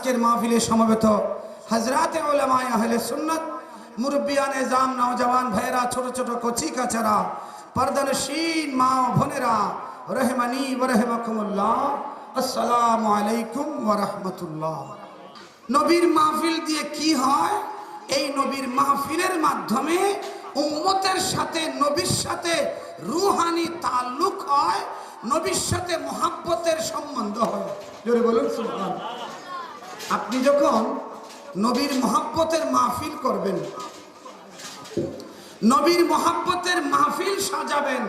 আজকের মাহফিলে সমবেত হযরতে উলামায়ে আহলে সুন্নাত, মুরব্বিয়ানে জাম, নওজওয়ান ভাইরা, ছোট ছোট কচি কাচারা, পর্দানশীন মা ও বোনেরা, রহমানি ওয়া রাহমাকুমুল্লাহ, আসসালামু আলাইকুম ওয়া রাহমাতুল্লাহ। নবীর মাহফিল দিয়ে কি হয়? এই নবীর মাহফিলের মাধ্যমে উম্মতের সাথে, নবীর সাথে রূহানি তাল্লুক হয়, নবীর সাথে মুহাব্বতের সম্বন্ধ হয়। জোরে বলুন সুবহানাল্লাহ। আপনি যখন নবীর মুহাব্বতের মাহফিল করবেন, নবীর মুহাব্বতের মাহফিল সাজাবেন,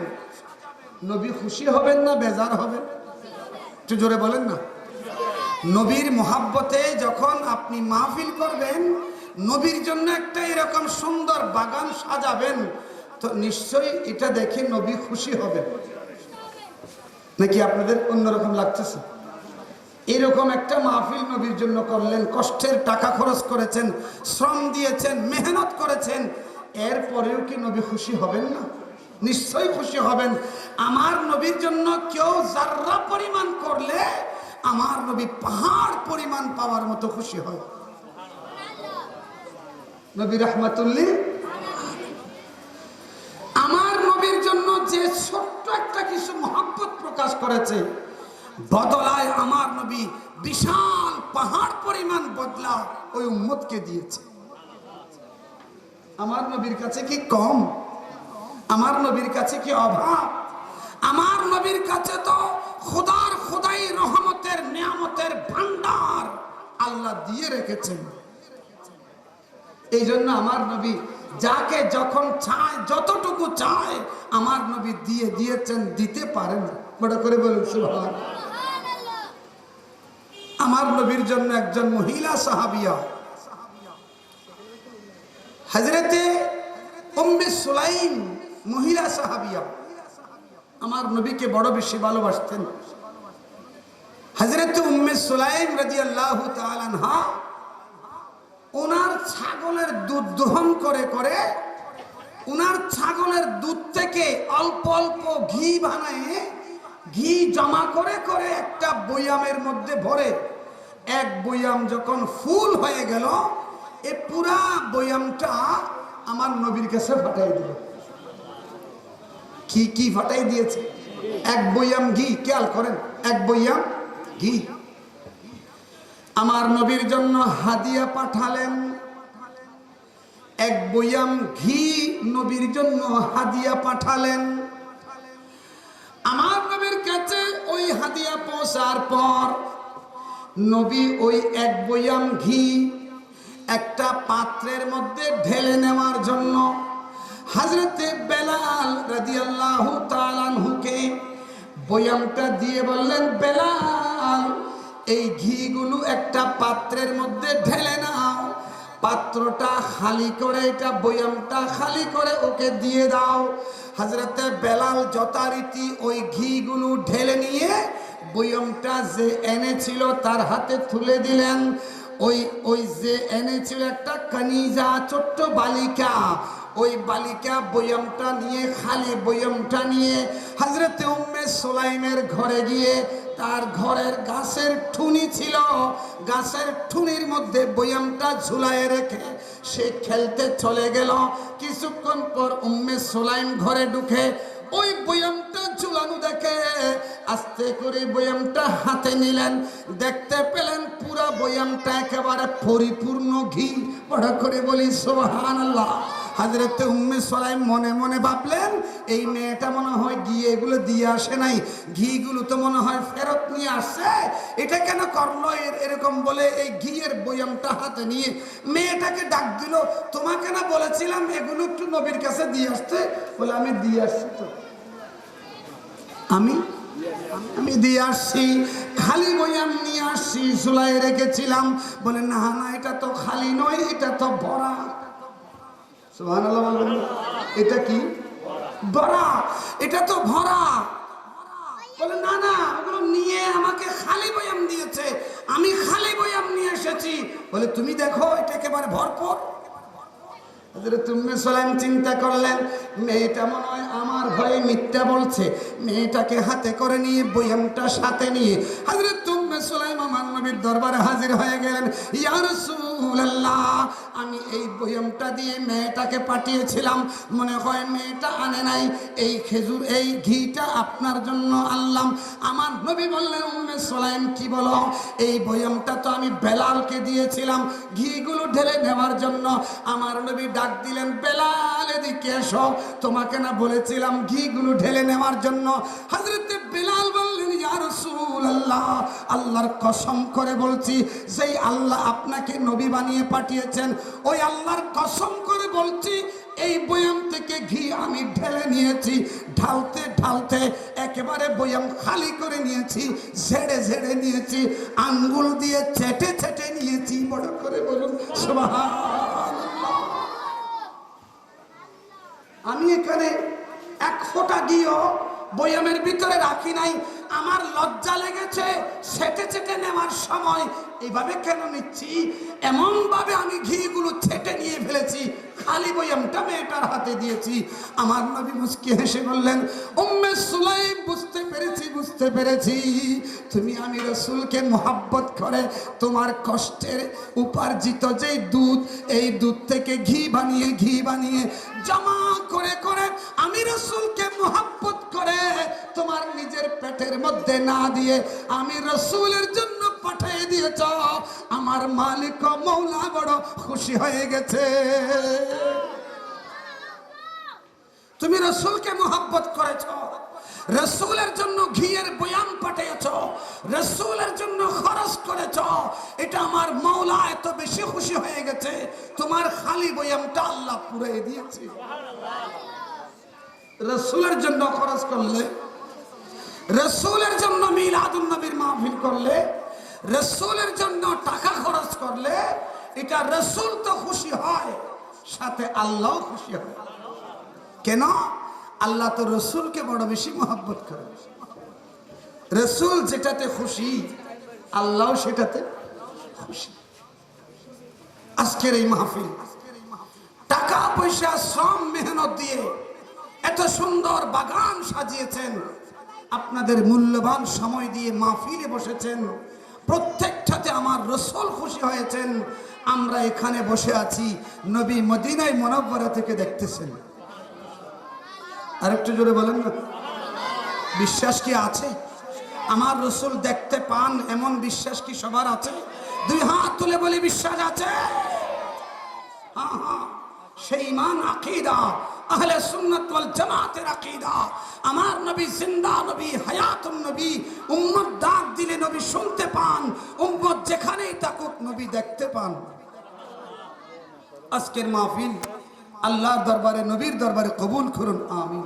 নবী খুশি হবেন না বেজার হবেন? একটু জোরে বলেন না। নবীর মুহাব্বতে যখন আপনি মাহফিল করবেন, নবীর জন্য একটা এরকম সুন্দর বাগান সাজাবেন, তো নিশ্চয়ই এটা দেখে নবী খুশি হবেন। নাকি আপনাদের অন্যরকম লাগতেছে? এরকম একটা মাহফিল নবীর জন্য করলেন, কষ্টের টাকা খরচ করেছেন, শ্রম দিয়েছেন, মেহনত করেছেন, এরপরেও কি নবী খুশি হবেন না? নিশ্চয়ই খুশি হবেন। আমার নবীর জন্য কেউ যাররা পরিমাণ করলে আমার নবী পাহাড় পরিমাণ পাওয়ার মতো খুশি হয়। নবী রাহমাতুল্লিল। আমার নবীর জন্য যে ছোট্ট একটা কিছু মহব্বত প্রকাশ করেছে, বদলায় আমার নবী বিশাল পাহাড় পরিমাণ বদলা ওই উম্মতকে দিয়েছে। আমার নবীর কাছে কি কম? আমার নবীর কাছে কি অভাব? আমার নবীর কাছে তো খোদার খোদাই রহমতের নিয়ামতের ভান্ডার আল্লাহ দিয়ে রেখেছেন। এই জন্য আমার নবী যাকে যখন চায়, যতটুকু চায়, আমার নবী দিয়ে দিয়েছেন, দিতে পারেন। বড় করে বলুন সুবহানাল্লাহ। আমার নবীর জন্য একজন মহিলা সাহাবিয়া, হযরতে উম্মে সুলাইম মহিলা সাহাবিয়া, আমার নবীকে বড় বেশি ভালোবাসতেন। হযরতে উম্মে সুলাইম রাদিয়াল্লাহু তাআলা আনহা ওনার ছাগলের দুধ দহন করে করে ওনার ছাগলের দুধ থেকে অল্প অল্প ঘি বানায়, ঘি জমা করে করে একটা বয়ামের মধ্যে ভরে, এক বয়াম যখন ফুল হয়ে গেল, এ পুরা বয়ামটা আমার নবীর কাছে ফাটাই দিল। কি কি ফাটাই দিয়েছে? এক বয়াম ঘি। খেয়াল করেন, এক বয়াম ঘি আমার নবীর জন্য হাদিয়া পাঠালেন। এক বয়াম ঘি নবীর জন্য হাদিয়া পাঠালেন। আমার নবীর কাছে ওই হাদিয়া পৌঁছার পর নবী ওই এক বয়াম ঘি একটা পাত্রের মধ্যে ঢেলে নেওয়ার জন্য হযরতে বেলাল রাদিয়াল্লাহু তাআলা আনহুকে বয়ামটা দিয়ে বললেন, বেলাল, এই ঘিগুলো একটা পাত্রের মধ্যে ঢেলে নাও, পাত্রটা খালি করে, এটা বয়ামটা খালি করে ওকে দিয়ে দাও। হযরতে বেলাল যথারীতি ওই ঘিগুলো ঢেলে নিয়ে বয়ামটা যে এনেছিল তার হাতে তুলে দিলেন। ওই যে এনেছিল একটা কানিজা, ছোট্ট বালিকা, ওই বালিকা বয়ামটা নিয়ে, খালি বয়ামটা নিয়ে হযরতে উম্মে সুলাইমের ঘরে গিয়ে, তার ঘরের গাছের ঠুনি ছিল, গাছের ঠুনির মধ্যে বয়ামটা ঝুলায় রেখে সে খেলতে চলে গেল। কিছুক্ষণ পর উম্মে সুলাইম ঘরে ঢুকে ওই বয়ামটা ঝুলানো দেখে আস্তে করে বয়ামটা হাতে নিলেন, দেখতে পেলেন পুরা বয়ামটা একেবারে পরিপূর্ণ ঘি। বড় করে বলি সুবহানাল্লাহ। হযরতে উম্মে সুলাইম মনে মনে ভাবলেন, এই মেয়েটা মনে হয় গিয়ে এগুলো দিয়ে আসে নাই, ঘিগুলো তো মনে হয় ফেরত নিয়ে আসছে, এটা কেন করলো এরকম বলে এই ঘিয়ের বয়ামটা হাতে নিয়ে মেয়েটাকে ডাক দিল, তোমাকে না বলেছিলাম এগুলো একটু নবীর কাছে দিয়ে আসতে? বলে আমি দিয়ে আসছি, তো আমি দিয়ে আসছি, খালি বয়াম নিয়ে আসছি, ঝুলায় রেখেছিলাম। বলে না না, এটা তো খালি নয়, এটা তো ভরা। সুবহানাল্লাহ বলবেন। এটা কি? ভরা। এটা তো ভরা। বলে না না, ওগুলো নিয়ে আমাকে খালি বয়াম দিয়েছে, আমি খালি বয়াম নিয়ে এসেছি। বলে তুমি দেখো, এটা একেবারে ভরপুর। হযরত উম্মে সুলাইম চিন্তা করলেন, মেয়েটা মনে হয় আমার ভয়ে মিথ্যা বলছে। মেয়েটাকে হাতে করে নিয়ে বয়ামটা সাথে নিয়ে হযরত উম্মে উম্মে সুলাইম আমার নবীর দরবারে হাজির হয়ে গেলেন। ইয়া রাসূলুল্লাহ, আমি এই বয়ামটা দিয়ে মেয়েটাকে পাঠিয়েছিলাম, মনে হয় মেয়েটা আনে নাই, এই খেজুর এই ঘিটা আপনার জন্য আনলাম। আমার নবী বললেন, উম্মে সুলাইম কি বলো? এই বয়ামটা তো আমি বেলালকে দিয়েছিলাম ঘিগুলো ঢেলে নেওয়ার জন্য। আমার নবী ডাক দিলেন, বেলাল এদিকে এসো, তোমাকে না বলেছিলাম ঘিগুলো ঢেলে নেওয়ার জন্য? হযরত বেলাল বললেন, ইয়া রাসূলুল্লাহ, আল্লাহর কসম করে বলছি, যেই আল্লাহ আপনাকে নবী বানিয়ে পাঠিয়েছেন ওই আল্লাহর কসম করে বলছি, এই বয়াম থেকে ঘি আমি ঢেলে নিয়েছি। ঢালতে ঢালতে একেবারে বয়াম খালি করে নিয়েছি, ঝেড়ে ঝেড়ে নিয়েছি, আঙ্গুল দিয়ে চেটে চেটে নিয়েছি। বড় করে বলুন সুবহানাল্লাহ। আমি এখানে এক ফোঁটা ঘিও বয়ামের ভিতরে রাখি নাই। আমার লজ্জা লেগেছে ছেটে ছেটে নেওয়ার সময়, এইভাবে কেন নিচ্ছি, এমন ভাবে আমি ঘিগুলো ছেটে নিয়ে ফেলেছি, খালি বয়ামটা মেয়েটার হাতে দিয়েছি। আমার নবী মুস্কি হেসে বললেন, উম্মে সুলাইম, বুঝতে পেরেছি, বুঝতে পেরেছি, তুমি আমি রাসূলকে মোহাব্বত করে তোমার কষ্টের উপার্জিত যেই দুধ, এই দুধ থেকে ঘি বানিয়ে জমা করে করে আমি রাসূলকে মোহাব্বত করে তোমার নিজের পেটের মধ্যে না দিয়ে আমি রাসূলের জন্য পাঠিয়ে দিয়েছ। আমার মালিক ও মওলা বড় খুশি হয়ে গেছে। তুমি রাসূলকে মোহাব্বত করেছো, রাসূলের জন্য ঘিয়ের বয়াম পাঠিয়েছো, রাসূলের জন্য খরচ করেছো, এটা আমার মওলা এত বেশি খুশি হয়ে গেছে, তোমার খালি বয়ামটা আল্লাহ পুড়িয়ে দিয়েছে। রাসূলের জন্য খরচ করলে, রাসূলের জন্য মিলাদুন নবীর মাহফিল করলে, রাসূলের জন্য টাকা খরচ করলে, এটা রাসূল তো খুশি হয়, সাথে আল্লাহও খুশি হয়। কেন? আল্লাহ তো রাসূলকে বড় বেশি মহব্বত করে। রাসূল যেটাতে খুশি, আল্লাহও সেটাতে খুশি। আজকের এই মাহফিল টাকা পয়সা শ্রম মেহনত দিয়ে এত সুন্দর বাগান সাজিয়েছেন, আপনাদের মূল্যবান সময় দিয়ে মাহফিলে বসেছেন, প্রত্যেকটাতে আমার রাসূল খুশি হয়েছেন। আমরা এখানে বসে আছি, নবী মদিনায় মুনাওয়ারা থেকে দেখতেছেন। আরেকটু জোরে বলেন না। বিশ্বাস কি আছে আমার রাসূল দেখতে পান, এমন বিশ্বাস কি সবার আছে? দুই হাত তুলে বলি বিশ্বাস আছে? হ্যাঁ হ্যাঁ, সেই ঈমান আকীদা আহলে সুন্নাত ওয়াল জামাতের আকীদা। আমার নবী জিন্দা নবী, হায়াতুন নবী, উম্মত ডাক দিলে নবী শুনতে পান, উম্মত যেখানেই থাকুক নবী দেখতে পান। আজকের মাহফিল আল্লাহর দরবারে, নবীর দরবারে কবুল করুন, আমিন।